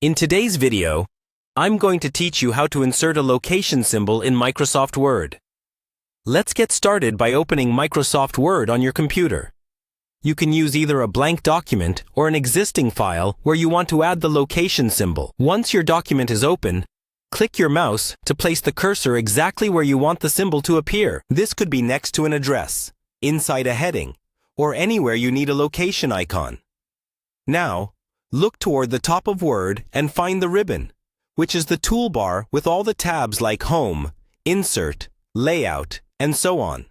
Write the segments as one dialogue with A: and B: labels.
A: In today's video, I'm going to teach you how to insert a location symbol in Microsoft Word. Let's get started by opening Microsoft Word on your computer. You can use either a blank document or an existing file where you want to add the location symbol. Once your document is open, click your mouse to place the cursor exactly where you want the symbol to appear. This could be next to an address, inside a heading, or anywhere you need a location icon. Now, look toward the top of Word and find the ribbon, which is the toolbar with all the tabs like Home, Insert, Layout, and so on.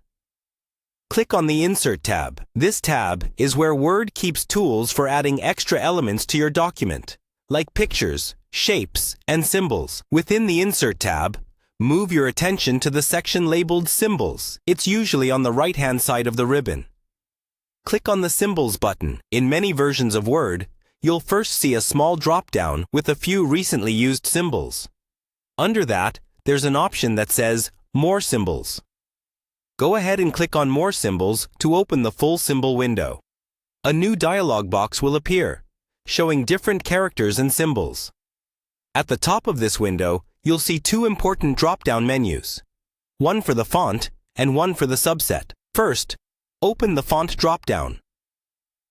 A: Click on the Insert tab. This tab is where Word keeps tools for adding extra elements to your document, like pictures, shapes, and symbols. Within the Insert tab, move your attention to the section labeled Symbols. It's usually on the right-hand side of the ribbon. Click on the Symbols button. In many versions of Word, you'll first see a small drop-down with a few recently used symbols. Under that, there's an option that says More Symbols. Go ahead and click on More Symbols to open the full symbol window. A new dialog box will appear, showing different characters and symbols. At the top of this window, you'll see two important drop-down menus, one for the font and one for the subset. First, open the font drop-down.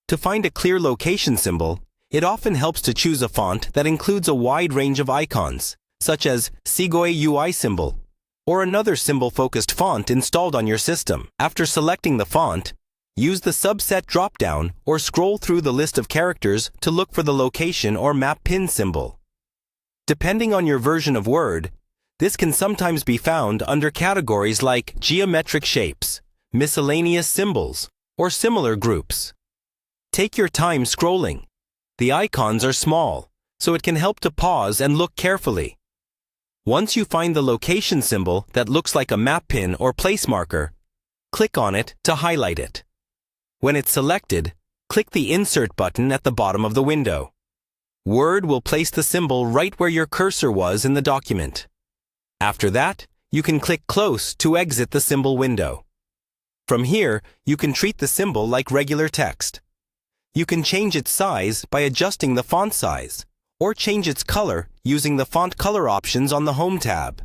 A: To find a clear location symbol, it often helps to choose a font that includes a wide range of icons, such as Segoe UI symbol, or another symbol-focused font installed on your system. After selecting the font, use the subset drop-down or scroll through the list of characters to look for the location or map pin symbol. Depending on your version of Word, this can sometimes be found under categories like geometric shapes, miscellaneous symbols, or similar groups. Take your time scrolling. The icons are small, so it can help to pause and look carefully. Once you find the location symbol that looks like a map pin or place marker, click on it to highlight it. When it's selected, click the Insert button at the bottom of the window. Word will place the symbol right where your cursor was in the document. After that, you can click Close to exit the symbol window. From here, you can treat the symbol like regular text. You can change its size by adjusting the font size, or change its color using the font color options on the Home tab.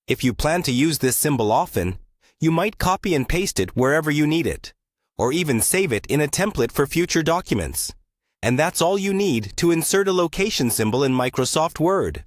A: If you plan to use this symbol often, you might copy and paste it wherever you need it, or even save it in a template for future documents. And that's all you need to insert a location symbol in Microsoft Word.